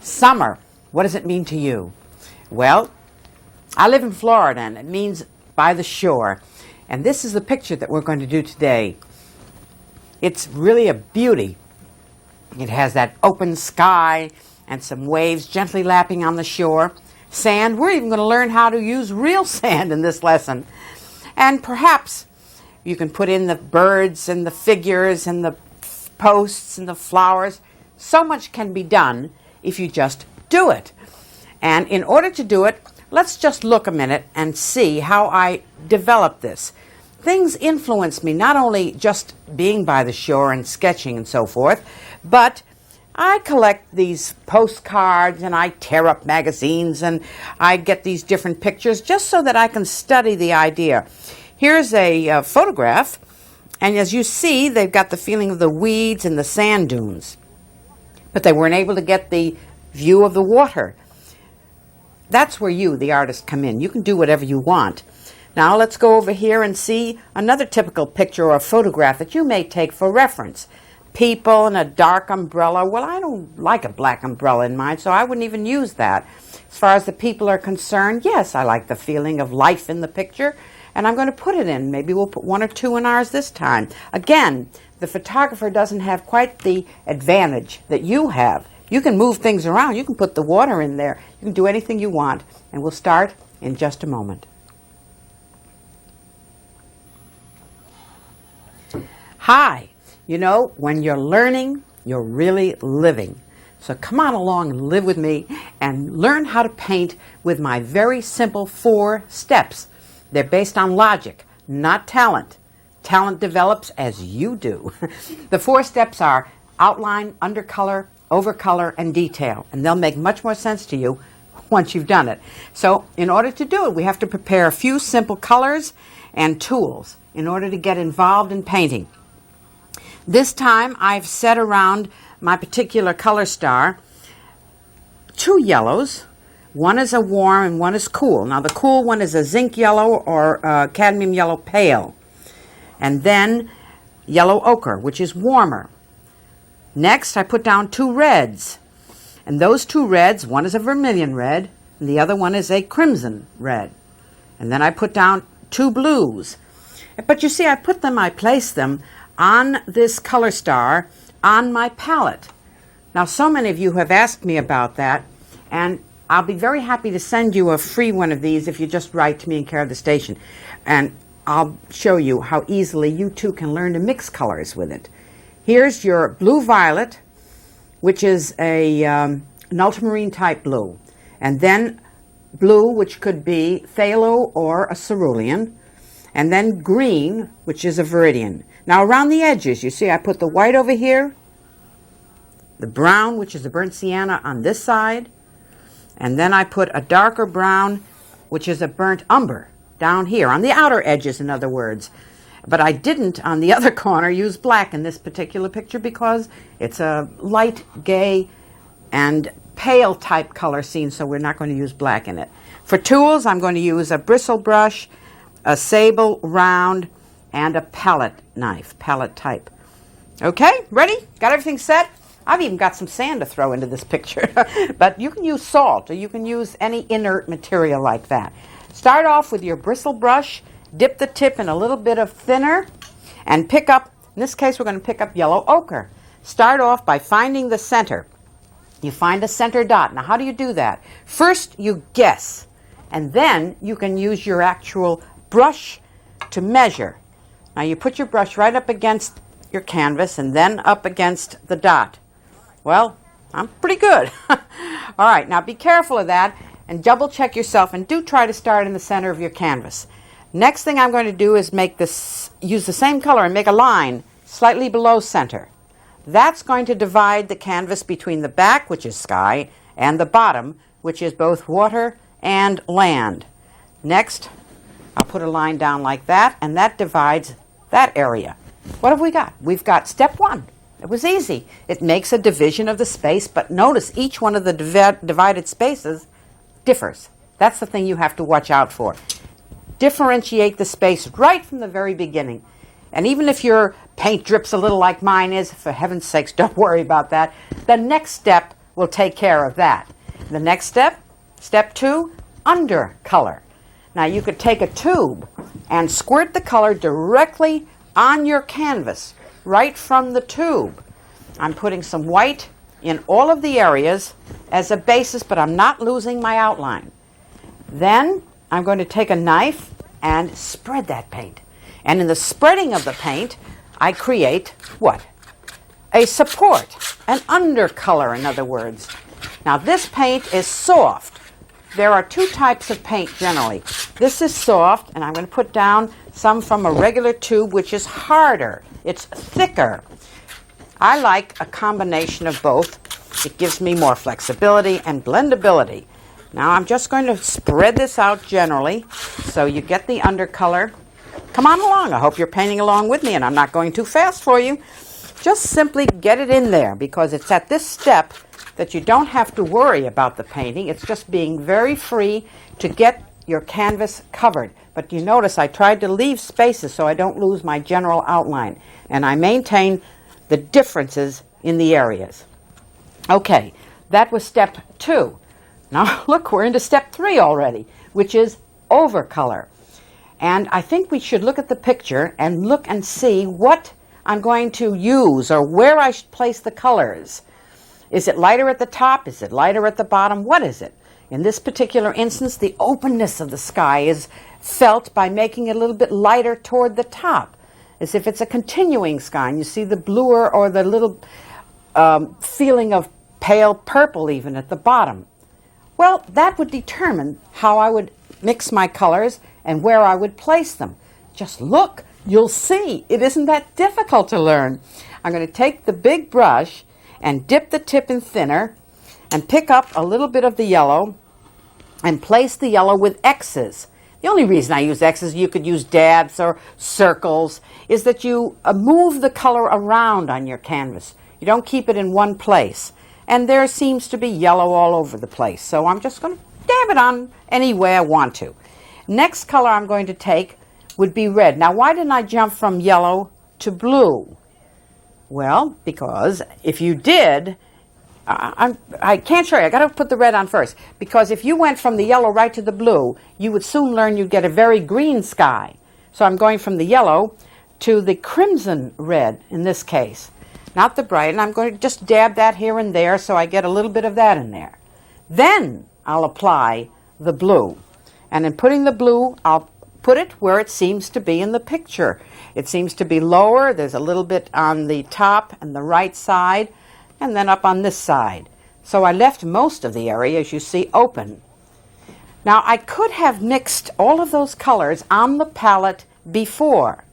Summer, what does it mean to you? Well, I live in Florida, and it means by the shore. And this is the picture that we're going to do today. It's really a beauty. It has that open sky and some waves gently lapping on the shore. Sand, we're even going to learn how to use real sand in this lesson. And perhaps you can put in the birds and the figures and the posts and the flowers. So much can be done if you just do it. And in order to do it, let's just look a minute and see how I developed this. Things influence me, not only just being by the shore and sketching and so forth, but I collect these postcards and I tear up magazines and I get these different pictures just so that I can study the idea. Here's a photograph, and as you see, they've got the feeling of the weeds and the sand dunes, but they weren't able to get the view of the water. That's where you, the artist, come in. You can do whatever you want. Now let's go over here and see another typical picture or photograph that you may take for reference. People in a dark umbrella. Well, I don't like a black umbrella in mine, so I wouldn't even use that. As far as the people are concerned, yes, I like the feeling of life in the picture, and I'm going to put it in. Maybe we'll put one or two in ours this time. Again, the photographer doesn't have quite the advantage that you have. You can move things around. You can put the water in there. You can do anything you want, and we'll start in just a moment. Hi. You know, when you're learning, you're really living. So come on along and live with me and learn how to paint with my very simple 4 steps. They're based on logic, not talent. Talent develops as you do. The 4 steps are outline, undercolor, overcolor, and detail. And they'll make much more sense to you once you've done it. So in order to do it, we have to prepare a few simple colors and tools in order to get involved in painting. This time I've set around my particular color star 2 yellows. One is a warm and one is cool. Now the cool one is a zinc yellow or cadmium yellow pale. And then yellow ochre, which is warmer. Next I put down 2 reds. And those 2 reds, one is a vermilion red and the other one is a crimson red. And then I put down 2 blues. But you see, I placed them on this color star on my palette. Now so many of you have asked me about that, and I'll be very happy to send you a free one of these if you just write to me in care of the station, and I'll show you how easily you too can learn to mix colors with it. Here's your blue violet, which is a an ultramarine type blue, and then blue, which could be phthalo or a cerulean, and then green, which is a viridian. Now around the edges, you see I put the white over here, the brown, which is a burnt sienna, on this side, and then I put a darker brown, which is a burnt umber, down here, on the outer edges, in other words. But I didn't, on the other corner, use black in this particular picture because it's a light, gay, and pale type color scene, so we're not going to use black in it. For tools, I'm going to use a bristle brush, a sable round, and a palette knife, palette type. Okay, ready? Got everything set? I've even got some sand to throw into this picture. But you can use salt, or you can use any inert material like that. Start off with your bristle brush, dip the tip in a little bit of thinner, and pick up, in this case we're going to pick up yellow ochre. Start off by finding the center. You find a center dot. Now how do you do that? First you guess, and then you can use your actual brush to measure. Now you put your brush right up against your canvas and then up against the dot. Well, I'm pretty good. All right, now be careful of that and double check yourself, and do try to start in the center of your canvas. Next thing I'm going to do is use the same color and make a line slightly below center. That's going to divide the canvas between the back, which is sky, and the bottom, which is both water and land. Next, I'll put a line down like that, and that divides that area. What have we got? We've got step 1. It was easy. It makes a division of the space, but notice each one of the divided spaces differs. That's the thing you have to watch out for. Differentiate the space right from the very beginning. And even if your paint drips a little like mine is, for heaven's sakes, don't worry about that. The next step will take care of that. The next step, step 2, undercolor. Now you could take a tube and squirt the color directly on your canvas, right from the tube. I'm putting some white in all of the areas as a basis, but I'm not losing my outline. Then I'm going to take a knife and spread that paint. And in the spreading of the paint, I create what? A support, an undercolor, in other words. Now this paint is soft. There are 2 types of paint generally. This is soft, and I'm going to put down some from a regular tube, which is harder. It's thicker. I like a combination of both. It gives me more flexibility and blendability. Now I'm just going to spread this out generally so you get the undercolor. Come on along. I hope you're painting along with me, and I'm not going too fast for you. Just simply get it in there, because it's at this step that you don't have to worry about the painting. It's just being very free to get your canvas covered. But you notice I tried to leave spaces so I don't lose my general outline, and I maintain the differences in the areas. Okay, that was step 2. Now look, we're into step 3 already, which is overcolor. And I think we should look at the picture and look and see what I'm going to use or where I should place the colors. Is it lighter at the top? Is it lighter at the bottom? What is it? In this particular instance, the openness of the sky is felt by making it a little bit lighter toward the top, as if it's a continuing sky. And you see the bluer or the little feeling of pale purple even at the bottom. Well, that would determine how I would mix my colors and where I would place them. Just look, you'll see. It isn't that difficult to learn. I'm going to take the big brush and dip the tip in thinner and pick up a little bit of the yellow and place the yellow with X's. The only reason I use X's, you could use dabs or circles, is that you move the color around on your canvas. You don't keep it in one place. And there seems to be yellow all over the place. So I'm just going to dab it on any way I want to. Next color I'm going to take would be red. Now, why didn't I jump from yellow to blue? Well, because if you did, I can't show you. I got to put the red on first. Because if you went from the yellow right to the blue, you would soon learn you'd get a very green sky. So I'm going from the yellow to the crimson red in this case. Not the bright. And I'm going to just dab that here and there so I get a little bit of that in there. Then I'll apply the blue. And in putting the blue, I'll put it where it seems to be in the picture. It seems to be lower. There's a little bit on the top and the right side, and then up on this side. So I left most of the area, as you see, open. Now I could have mixed all of those colors on the palette before,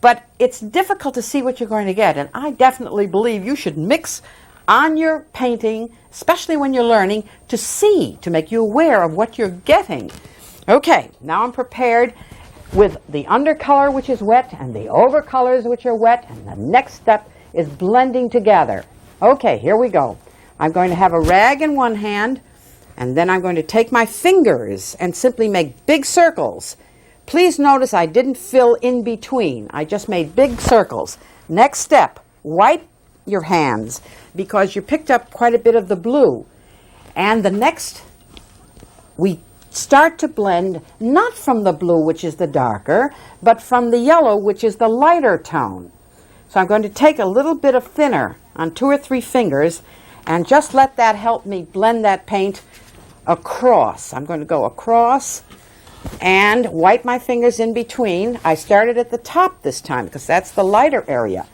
but it's difficult to see what you're going to get, and I definitely believe you should mix on your painting, especially when you're learning, to see, to make you aware of what you're getting. Okay, now I'm prepared with the undercolor, which is wet, and the overcolors, which are wet, and the next step is blending together. Okay, here we go. I'm going to have a rag in one hand, and then I'm going to take my fingers and simply make big circles. Please notice I didn't fill in between. I just made big circles. Next step, wipe your hands because you picked up quite a bit of the blue. And the next, we start to blend not from the blue, which is the darker, but from the yellow, which is the lighter tone. So I'm going to take a little bit of thinner on 2 or 3 fingers and just let that help me blend that paint across. I'm going to go across and wipe my fingers in between. I started at the top this time because that's the lighter area.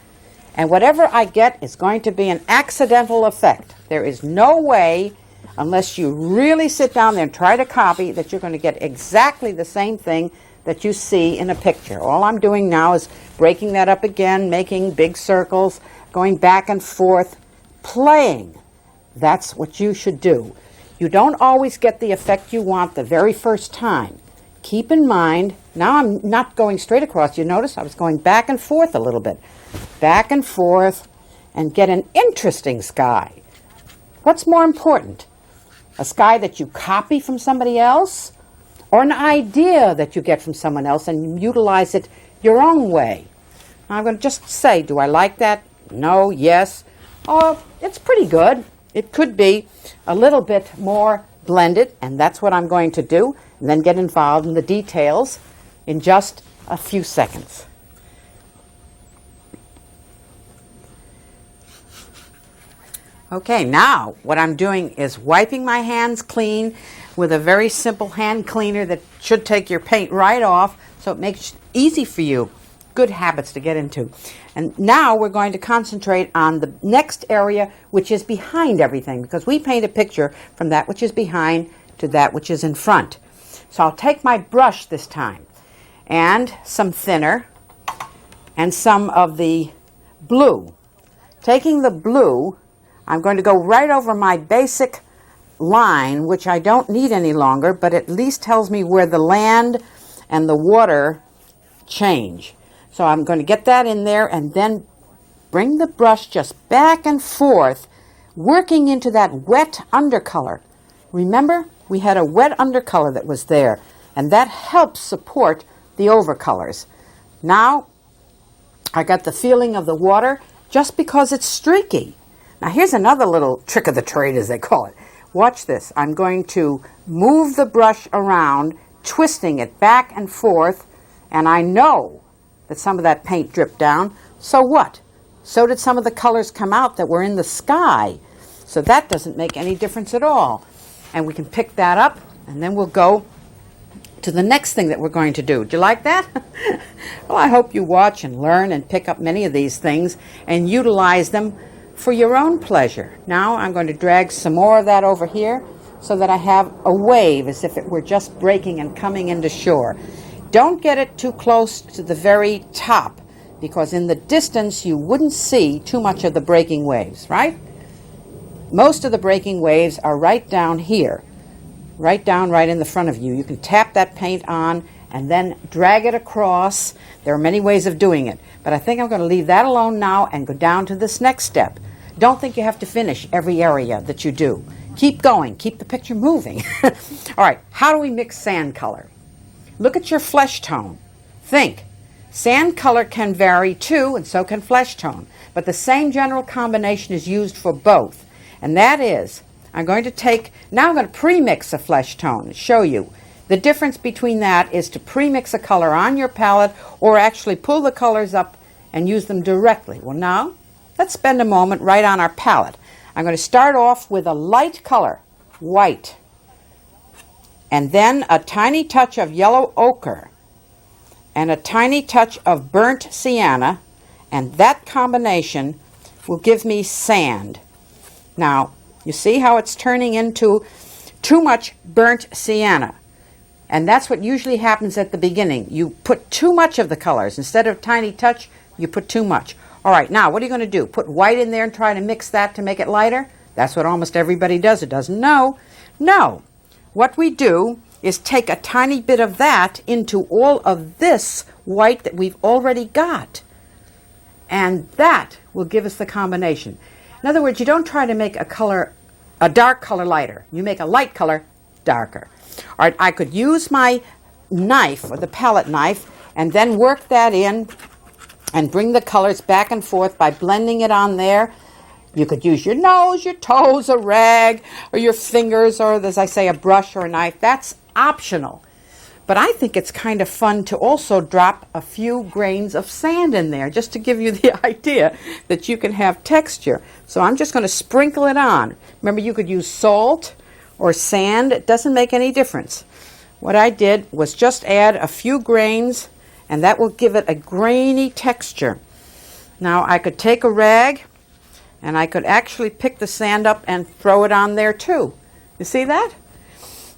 And whatever I get is going to be an accidental effect. There is no way, unless you really sit down there and try to copy, that you're going to get exactly the same thing that you see in a picture. All I'm doing now is breaking that up again, making big circles, going back and forth, playing. That's what you should do. You don't always get the effect you want the very first time. Keep in mind, now I'm not going straight across. You notice I was going back and forth a little bit. Back and forth, and get an interesting sky. What's more important? A sky that you copy from somebody else, or an idea that you get from someone else and utilize it your own way? Now I'm going to just say, do I like that? No, yes. Oh, it's pretty good. It could be a little bit more blended, and that's what I'm going to do, and then get involved in the details in just a few seconds. Okay, now what I'm doing is wiping my hands clean with a very simple hand cleaner that should take your paint right off, so it makes it easy for you. Good habits to get into. And now we're going to concentrate on the next area, which is behind everything, because we paint a picture from that which is behind to that which is in front. So I'll take my brush this time and some thinner and some of the blue. Taking the blue, I'm going to go right over my basic line, which I don't need any longer, but at least tells me where the land and the water change. So I'm going to get that in there and then bring the brush just back and forth, working into that wet undercolor. Remember, we had a wet undercolor that was there, and that helps support the overcolors. Now, I got the feeling of the water just because it's streaky. Now here's another little trick of the trade, as they call it. Watch this. I'm going to move the brush around, twisting it back and forth, and I know that some of that paint dripped down. So what? So did some of the colors come out that were in the sky. So that doesn't make any difference at all. And we can pick that up, and then we'll go to the next thing that we're going to do. Do you like that? Well, I hope you watch and learn and pick up many of these things and utilize them for your own pleasure. Now I'm going to drag some more of that over here so that I have a wave as if it were just breaking and coming into shore. Don't get it too close to the very top, because in the distance you wouldn't see too much of the breaking waves, right? Most of the breaking waves are right down here, right down right in the front of you. You can tap that paint on and then drag it across. There are many ways of doing it, but I think I'm going to leave that alone now and go down to this next step. Don't think you have to finish every area that you do. Keep going. Keep the picture moving. All right, how do we mix sand color? Look at your flesh tone. Think. Sand color can vary too, and so can flesh tone. But the same general combination is used for both. And that is, I'm going to pre-mix a flesh tone and show you. The difference between that is to pre-mix a color on your palette or actually pull the colors up and use them directly. Well, now, let's spend a moment right on our palette. I'm going to start off with a light color, white. And then a tiny touch of yellow ochre and a tiny touch of burnt sienna, and that combination will give me sand. Now, you see how it's turning into too much burnt sienna, and that's what usually happens at the beginning. You put too much of the colors. Instead of tiny touch, you put too much. All right, now what are you going to do? Put white in there and try to mix that to make it lighter? That's what almost everybody does. It doesn't know. No. What we do is take a tiny bit of that into all of this white that we've already got. And that will give us the combination. In other words, you don't try to make a dark color lighter. You make a light color darker. All right, I could use my knife, or the palette knife, and then work that in and bring the colors back and forth by blending it on there. You could use your nose, your toes, a rag, or your fingers, or as I say, a brush or a knife. That's optional. But I think it's kind of fun to also drop a few grains of sand in there, just to give you the idea that you can have texture. So I'm just going to sprinkle it on. Remember, you could use salt or sand. It doesn't make any difference. What I did was just add a few grains, and that will give it a grainy texture. Now I could take a rag, and I could actually pick the sand up and throw it on there too. You see that?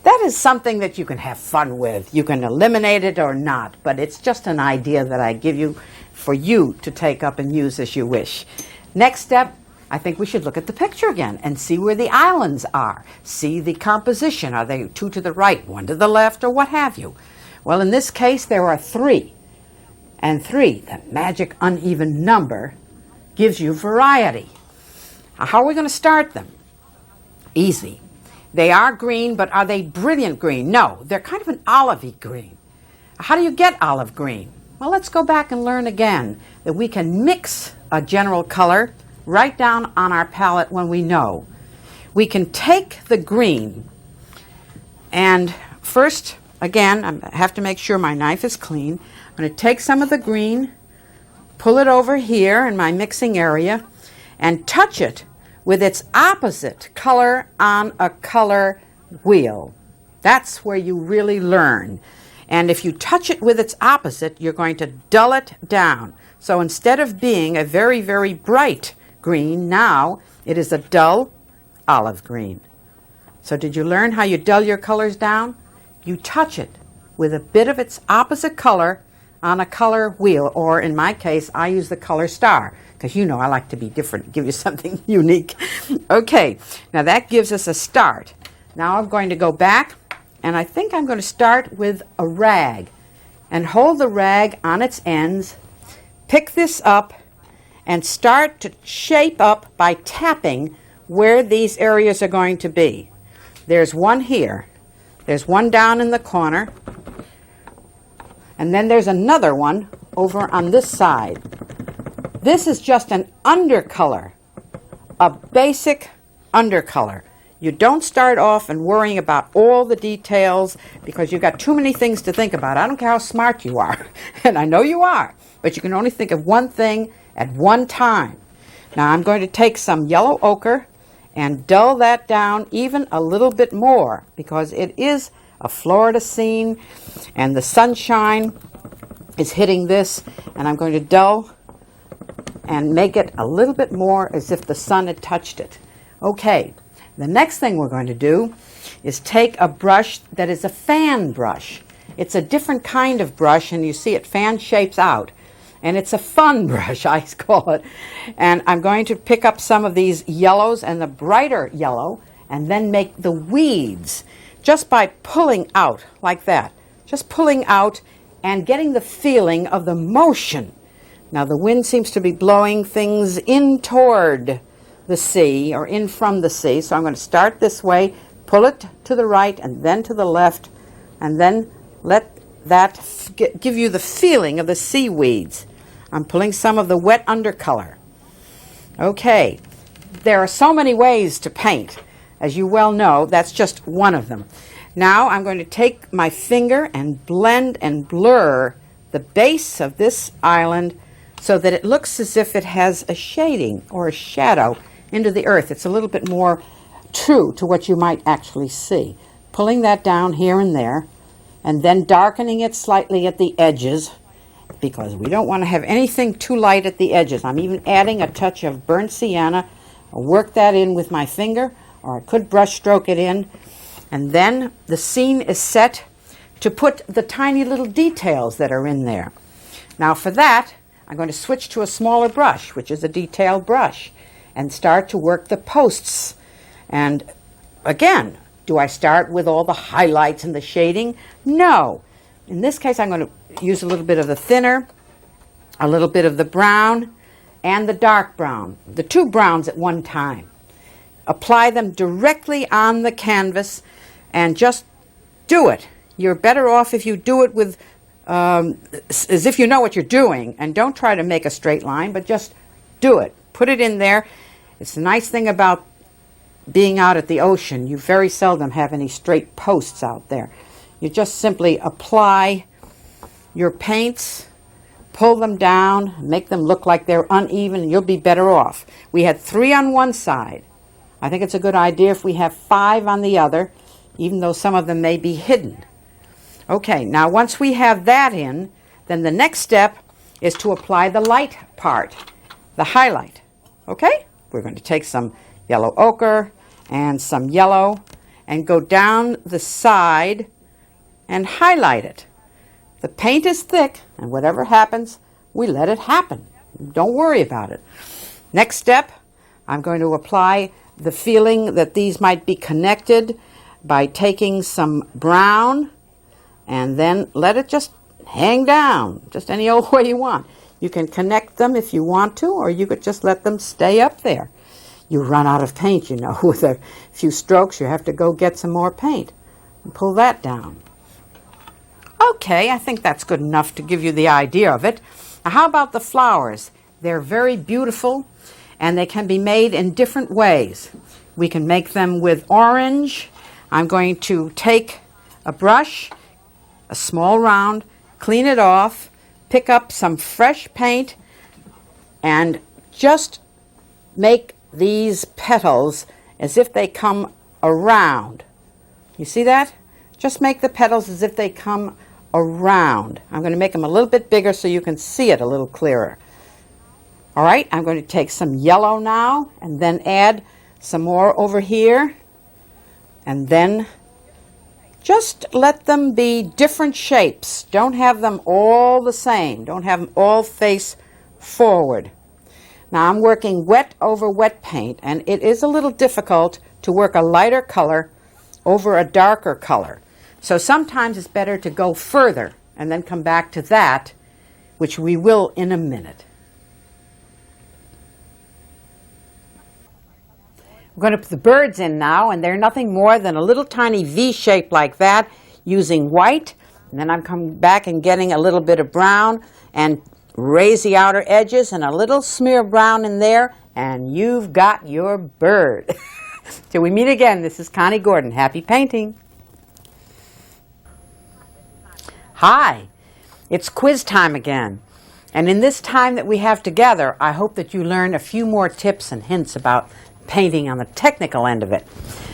That is something that you can have fun with. You can eliminate it or not, but it's just an idea that I give you for you to take up and use as you wish. Next step, I think we should look at the picture again and see where the islands are. See the composition. Are they two to the right, one to the left, or what have you? Well, in this case, there are three. And three, the magic uneven number, gives you variety. How are we going to start them? Easy. They are green, but are they brilliant green? No, they're kind of an olivey green. How do you get olive green? Well, let's go back and learn again that we can mix a general color right down on our palette when we know. we can take the green and first, again, I have to make sure my knife is clean. I'm going to take some of the green, pull it over here in my mixing area, and touch it with its opposite color on a color wheel. That's where you really learn. And if you touch it with its opposite, you're going to dull it down. So instead of being a very, very bright green, now it is a dull olive green. So did you learn how you dull your colors down? You touch it with a bit of its opposite color on a color wheel, or in my case, I use the color star, because you know I like to be different, give you something unique. Okay, now that gives us a start. Now I'm going to go back, and I think I'm going to start with a rag, and hold the rag on its ends, pick this up, and start to shape up by tapping where these areas are going to be. There's one here, there's one down in the corner, and then there's another one over on this side. This is just an undercolor, a basic undercolor. You don't start off and worrying about all the details because you've got too many things to think about. I don't care how smart you are, and I know you are, but you can only think of one thing at one time. Now I'm going to take some yellow ochre and dull that down even a little bit more because it is a Florida scene and the sunshine is hitting this, and I'm going to dull and make it a little bit more as if the sun had touched it. Okay, the next thing we're going to do is take a brush that is a fan brush. It's a different kind of brush, and you see it fan shapes out, and it's a fun brush, I call it. And I'm going to pick up some of these yellows and the brighter yellow and then make the weeds just by pulling out like that. Just pulling out and getting the feeling of the motion. Now the wind seems to be blowing things in toward the sea or in from the sea. So I'm going to start this way, pull it to the right and then to the left, and then let that give you the feeling of the seaweeds. I'm pulling some of the wet undercolor. Okay, there are so many ways to paint. As you well know, that's just one of them. Now I'm going to take my finger and blend and blur the base of this island so that it looks as if it has a shading or a shadow into the earth. It's a little bit more true to what you might actually see. Pulling that down here and there, and then darkening it slightly at the edges, because we don't want to have anything too light at the edges. I'm even adding a touch of burnt sienna. I'll work that in with my finger, or I could brush stroke it in. And then the scene is set to put the tiny little details that are in there. Now for that, I'm going to switch to a smaller brush, which is a detail brush, and start to work the posts. And again, do I start with all the highlights and the shading? No. In this case, I'm going to use a little bit of the thinner, a little bit of the brown, and the dark brown, the two browns at one time. Apply them directly on the canvas and just do it. You're better off if you do it with, as if you know what you're doing, and don't try to make a straight line, but just do it. Put it in there. It's the nice thing about being out at the ocean. You very seldom have any straight posts out there. You just simply apply your paints, pull them down, make them look like they're uneven, and you'll be better off. We had 3 on one side. I think it's a good idea if we have 5 on the other, even though some of them may be hidden. Okay, now once we have that in, then the next step is to apply the light part, the highlight. Okay? We're going to take some yellow ochre and some yellow and go down the side and highlight it. The paint is thick, and whatever happens, we let it happen. Don't worry about it. Next step, I'm going to apply the feeling that these might be connected by taking some brown and then let it just hang down, just any old way you want. You can connect them if you want to, or you could just let them stay up there. You run out of paint, you know. With a few strokes, you have to go get some more paint and pull that down. Okay, I think that's good enough to give you the idea of it. Now, how about the flowers? They're very beautiful, and they can be made in different ways. We can make them with orange. I'm going to take a brush, a small round, clean it off, pick up some fresh paint, and just make these petals as if they come around. You see that? Just make the petals as if they come around. I'm going to make them a little bit bigger so you can see it a little clearer. All right, I'm going to take some yellow now and then add some more over here, and then just let them be different shapes. Don't have them all the same. Don't have them all face forward. Now I'm working wet over wet paint, and it is a little difficult to work a lighter color over a darker color. So sometimes it's better to go further and then come back to that, which we will in a minute. We're going to put the birds in now, and they're nothing more than a little tiny V shape like that using white. And then I'm coming back and getting a little bit of brown and raise the outer edges and a little smear of brown in there, and you've got your bird. Till we meet again, this is Connie Gordon. Happy painting. Hi, it's quiz time again. And in this time that we have together, I hope that you learn a few more tips and hints about painting on the technical end of it.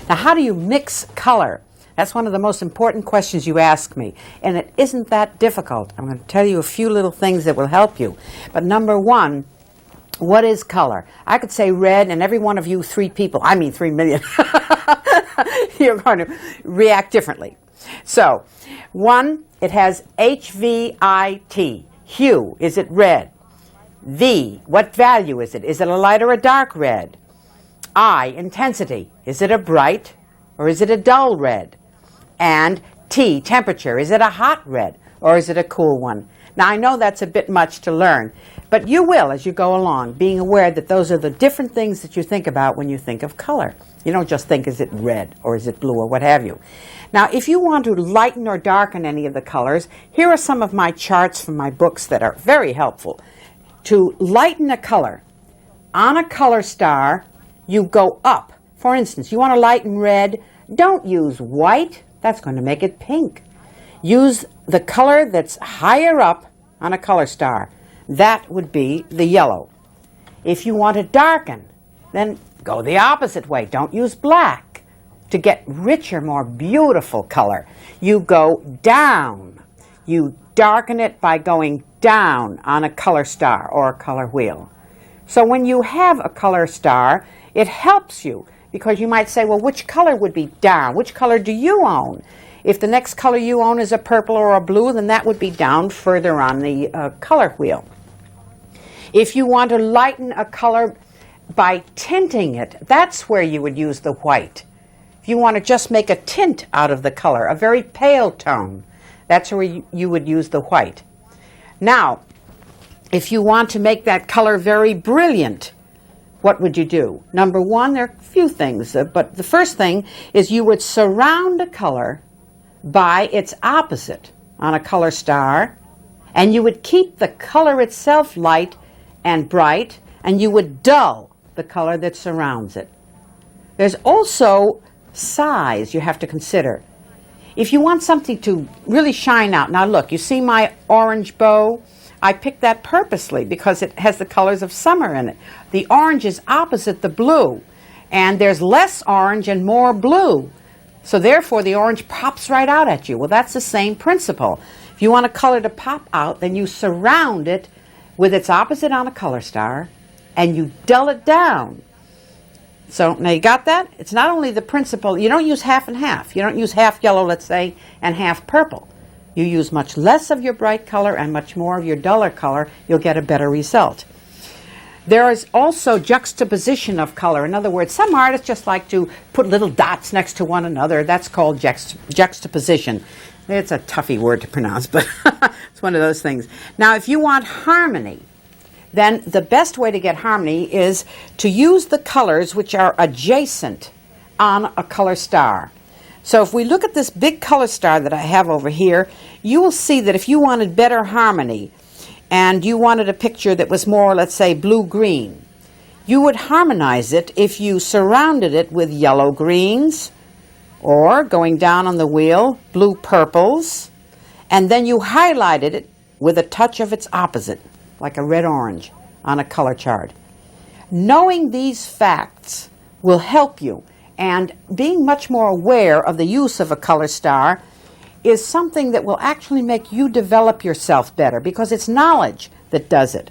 Now, how do you mix color? That's one of the most important questions you ask me, and it isn't that difficult. I'm going to tell you a few little things that will help you. But number one, what is color? I could say red, and every one of you 3 million, you're going to react differently. So, 1, it has HVIT, hue. Is it red? V, what value is it? Is it a light or a dark red? I, intensity. Is it a bright or is it a dull red? And T, temperature. Is it a hot red or is it a cool one? Now, I know that's a bit much to learn, but you will as you go along, being aware that those are the different things that you think about when you think of color. You don't just think, is it red or is it blue or what have you. Now, if you want to lighten or darken any of the colors, here are some of my charts from my books that are very helpful. To lighten a color, on a color star, you go up. For instance, you want to lighten red, don't use white. That's going to make it pink. Use the color that's higher up on a color star. That would be the yellow. If you want to darken, then go the opposite way. Don't use black. To get richer, more beautiful color, you go down. You darken it by going down on a color star or a color wheel. So when you have a color star, it helps you because you might say, well, which color would be down? Which color do you own? If the next color you own is a purple or a blue, then that would be down further on the color wheel. If you want to lighten a color by tinting it, that's where you would use the white. If you want to just make a tint out of the color, a very pale tone, that's where you would use the white. Now, if you want to make that color very brilliant, what would you do? Number one, there are a few things, but the first thing is you would surround a color by its opposite on a color star, and you would keep the color itself light and bright, and you would dull the color that surrounds it. There's also size you have to consider. If you want something to really shine out, now look, you see my orange bow? I picked that purposely because it has the colors of summer in it. The orange is opposite the blue, and there's less orange and more blue. So therefore, the orange pops right out at you. Well, that's the same principle. If you want a color to pop out, then you surround it with its opposite on a color star, and you dull it down. So now you got that? It's not only the principle. You don't use half and half. You don't use half yellow, let's say, and half purple. You use much less of your bright color and much more of your duller color. You'll get a better result. There is also juxtaposition of color. In other words, some artists just like to put little dots next to one another. That's called juxtaposition. It's a toughy word to pronounce, but it's one of those things. Now, if you want harmony, then the best way to get harmony is to use the colors which are adjacent on a color star. So if we look at this big color star that I have over here, you will see that if you wanted better harmony and you wanted a picture that was more, let's say, blue-green, You would harmonize it if you surrounded it with yellow greens, or going down on the wheel, blue purples, and then you highlighted it with a touch of its opposite, like a red orange on a color chart. Knowing these facts will help you, and being much more aware of the use of a color star is something that will actually make you develop yourself better, because it's knowledge that does it.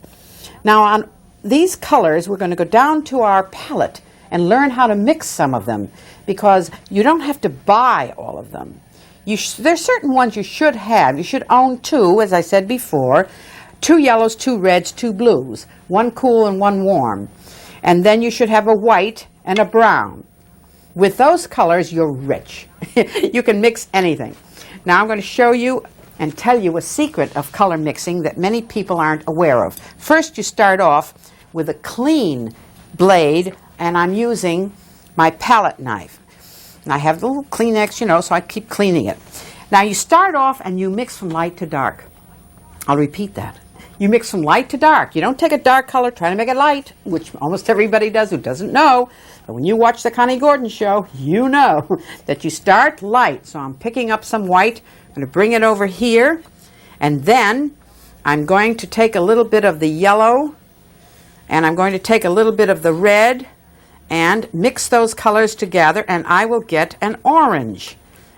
Now, on these colors, we're going to go down to our palette and learn how to mix some of them, because you don't have to buy all of them. There's certain ones you should have. You should own two, as I said before, 2 yellows, 2 reds, 2 blues, 1 cool and 1 warm. And then you should have a white and a brown. With those colors, you're rich. You can mix anything. Now I'm going to show you and tell you a secret of color mixing that many people aren't aware of. First, you start off with a clean blade, and I'm using my palette knife. And I have the little Kleenex, you know, so I keep cleaning it. Now you start off and you mix from light to dark. I'll repeat that. You mix from light to dark. You don't take a dark color, try to make it light, which almost everybody does who doesn't know. But when you watch the Conni Gordon show, you know that you start light. So I'm picking up some white. I'm going to bring it over here. And then I'm going to take a little bit of the yellow, and I'm going to take a little bit of the red, and mix those colors together, and I will get an orange.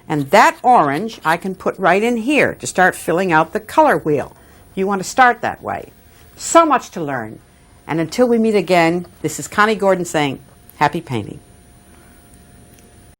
And that orange I can put right in here to start filling out the color wheel. You want to start that way. So much to learn. And until we meet again, this is Conni Gordon saying, happy painting.